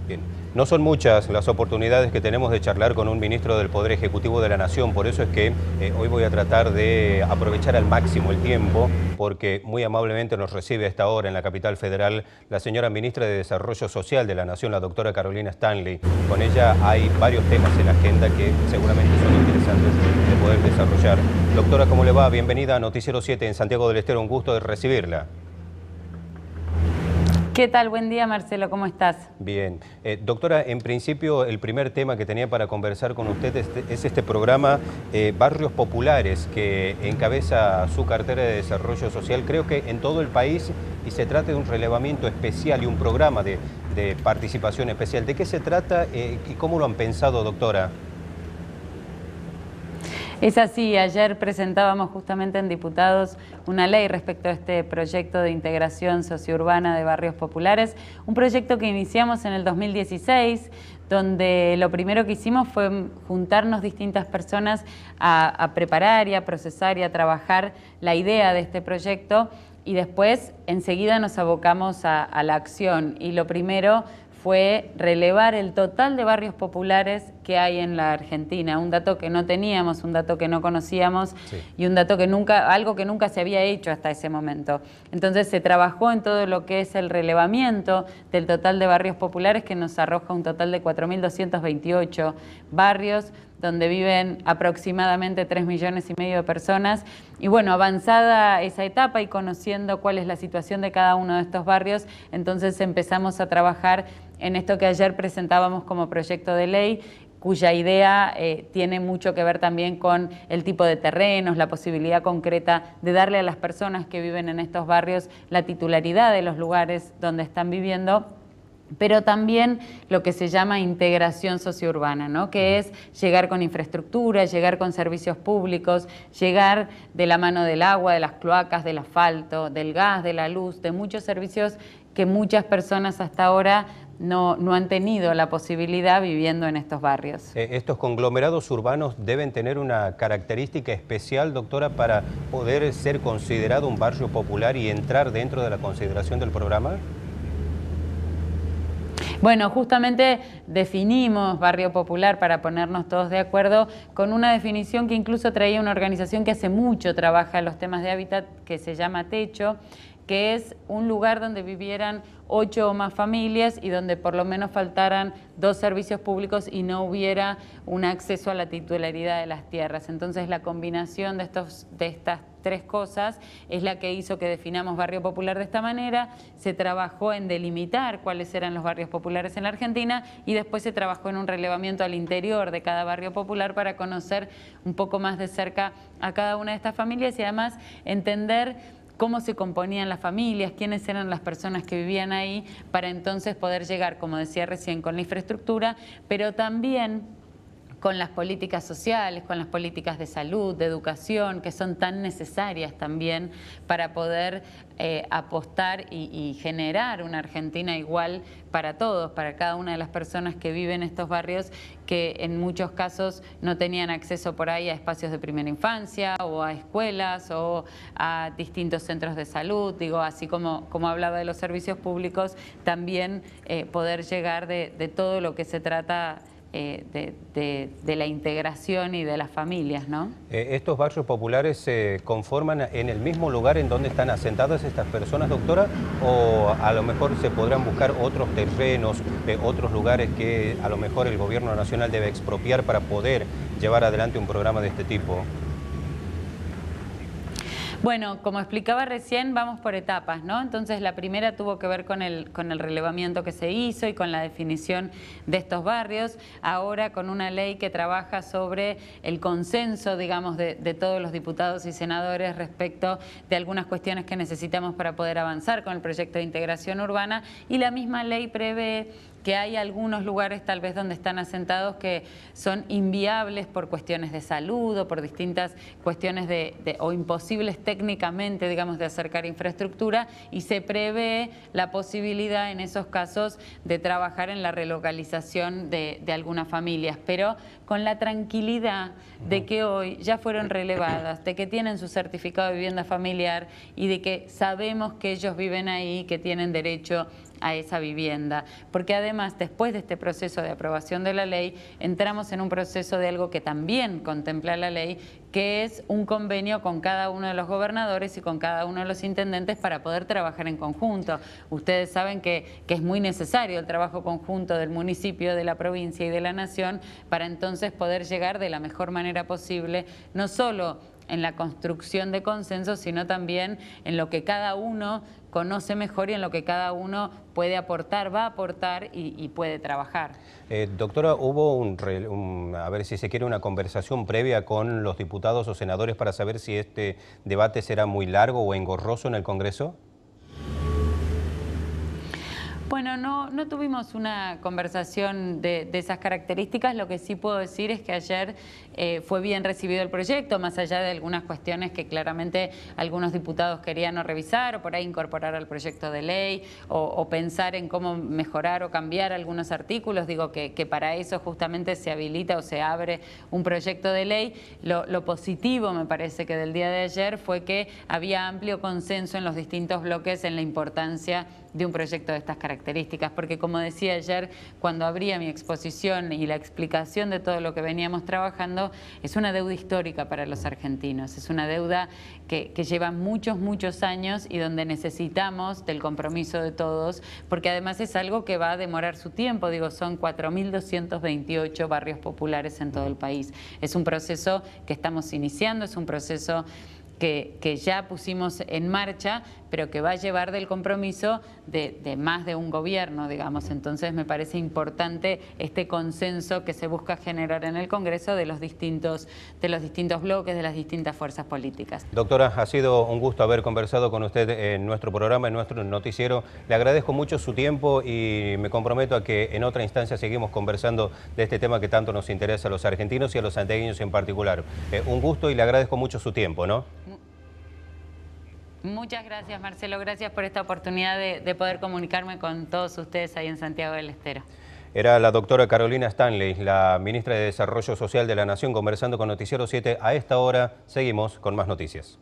Bien. No son muchas las oportunidades que tenemos de charlar con un ministro del Poder Ejecutivo de la Nación, por eso es que hoy voy a tratar de aprovechar al máximo el tiempo, porque muy amablemente nos recibe a esta hora en la capital federal la señora ministra de Desarrollo Social de la Nación, la doctora Carolina Stanley. Con ella hay varios temas en la agenda que seguramente son interesantes de poder desarrollar. Doctora, ¿cómo le va? Bienvenida a Noticiero 7 en Santiago del Estero, un gusto de recibirla. ¿Qué tal? Buen día, Marcelo, ¿cómo estás? Bien. Doctora, en principio el primer tema que tenía para conversar con usted es este programa Barrios Populares que encabeza su cartera de desarrollo social, creo que en todo el país, y se trata de un relevamiento especial y un programa de participación especial. ¿De qué se trata y cómo lo han pensado, doctora? Es así, ayer presentábamos justamente en diputados una ley respecto a este proyecto de integración sociourbana de barrios populares, un proyecto que iniciamos en el 2016, donde lo primero que hicimos fue juntarnos distintas personas a preparar y a procesar y a trabajar la idea de este proyecto, y después enseguida nos abocamos a la acción, y lo primero fue relevar el total de barrios populares que hay en la Argentina, un dato que no teníamos, un dato que no conocíamos, sí, y un dato que algo que nunca se había hecho hasta ese momento. Entonces se trabajó en todo lo que es el relevamiento del total de barrios populares, que nos arroja un total de 4.228 barrios, donde viven aproximadamente 3,5 millones de personas. Y bueno, avanzada esa etapa y conociendo cuál es la situación de cada uno de estos barrios, entonces empezamos a trabajar en esto que ayer presentábamos como proyecto de ley, cuya idea tiene mucho que ver también con el tipo de terrenos, la posibilidad concreta de darle a las personas que viven en estos barrios la titularidad de los lugares donde están viviendo, pero también lo que se llama integración sociourbana, ¿no? Que es llegar con infraestructura, llegar con servicios públicos, llegar de la mano del agua, de las cloacas, del asfalto, del gas, de la luz, de muchos servicios que muchas personas hasta ahora no han tenido la posibilidad viviendo en estos barrios. ¿Estos conglomerados urbanos deben tener una característica especial, doctora, para poder ser considerado un barrio popular y entrar dentro de la consideración del programa? Bueno, justamente definimos barrio popular para ponernos todos de acuerdo con una definición que incluso traía una organización que hace mucho trabaja en los temas de hábitat, que se llama Techo, que es un lugar donde vivieran 8 o más familias y donde por lo menos faltaran 2 servicios públicos y no hubiera un acceso a la titularidad de las tierras. Entonces la combinación de estas 3 cosas es la que hizo que definamos barrio popular de esta manera. Se trabajó en delimitar cuáles eran los barrios populares en la Argentina y después se trabajó en un relevamiento al interior de cada barrio popular para conocer un poco más de cerca a cada una de estas familias y además entender cómo se componían las familias, quiénes eran las personas que vivían ahí, para entonces poder llegar, como decía recién, con la infraestructura, pero también con las políticas sociales, con las políticas de salud, de educación, que son tan necesarias también para poder apostar y generar una Argentina igual para todos, para cada una de las personas que viven en estos barrios, que en muchos casos no tenían acceso por ahí a espacios de primera infancia o a escuelas o a distintos centros de salud. Digo, así como hablaba de los servicios públicos, también poder llegar de todo lo que se trata de la integración y de las familias, ¿no? ¿Estos barrios populares se conforman en el mismo lugar en donde están asentadas estas personas, doctora? ¿O a lo mejor se podrán buscar otros terrenos, otros lugares que a lo mejor el gobierno nacional debe expropiar para poder llevar adelante un programa de este tipo? Bueno, como explicaba recién, vamos por etapas, ¿no? Entonces la primera tuvo que ver con el relevamiento que se hizo y con la definición de estos barrios. Ahora con una ley que trabaja sobre el consenso, digamos, de todos los diputados y senadores respecto de algunas cuestiones que necesitamos para poder avanzar con el proyecto de integración urbana, y la misma ley prevé que hay algunos lugares tal vez donde están asentados que son inviables por cuestiones de salud o por distintas cuestiones o imposibles técnicamente, digamos, de acercar infraestructura, y se prevé la posibilidad en esos casos de trabajar en la relocalización de algunas familias, pero con la tranquilidad de que hoy ya fueron relevadas, de que tienen su certificado de vivienda familiar y de que sabemos que ellos viven ahí, que tienen derecho a esa vivienda. Porque además, después de este proceso de aprobación de la ley, entramos en un proceso de algo que también contempla la ley, que es un convenio con cada uno de los gobernadores y con cada uno de los intendentes para poder trabajar en conjunto. Ustedes saben que es muy necesario el trabajo conjunto del municipio, de la provincia y de la nación para entonces poder llegar de la mejor manera posible, no solo en la construcción de consensos, sino también en lo que cada uno conoce mejor y en lo que cada uno puede aportar, va a aportar y puede trabajar. Doctora, ¿hubo a ver si se quiere, una conversación previa con los diputados o senadores para saber si este debate será muy largo o engorroso en el Congreso? Bueno, no tuvimos una conversación de esas características. Lo que sí puedo decir es que ayer fue bien recibido el proyecto, más allá de algunas cuestiones que claramente algunos diputados querían o revisar o por ahí incorporar al proyecto de ley o pensar en cómo mejorar o cambiar algunos artículos. Digo que para eso justamente se habilita o se abre un proyecto de ley. Lo positivo, me parece, que del día de ayer fue que había amplio consenso en los distintos bloques en la importancia de un proyecto de estas características, porque como decía ayer cuando abría mi exposición y la explicación de todo lo que veníamos trabajando, es una deuda histórica para los argentinos, es una deuda que lleva muchos años y donde necesitamos del compromiso de todos, porque además es algo que va a demorar su tiempo. Digo, son 4.228 barrios populares en todo el país. Es un proceso que estamos iniciando, es un proceso que ya pusimos en marcha, pero que va a llevar del compromiso de más de un gobierno, digamos. Entonces me parece importante este consenso que se busca generar en el Congreso de los distintos bloques, de las distintas fuerzas políticas. Doctora, ha sido un gusto haber conversado con usted en nuestro programa, en nuestro noticiero. Le agradezco mucho su tiempo y me comprometo a que en otra instancia seguimos conversando de este tema que tanto nos interesa a los argentinos y a los santiagueños en particular. Un gusto y le agradezco mucho su tiempo, ¿no? Muchas gracias, Marcelo. Gracias por esta oportunidad de poder comunicarme con todos ustedes ahí en Santiago del Estero. Era la doctora Carolina Stanley, la ministra de Desarrollo Social de la Nación, conversando con Noticiero 7. A esta hora seguimos con más noticias.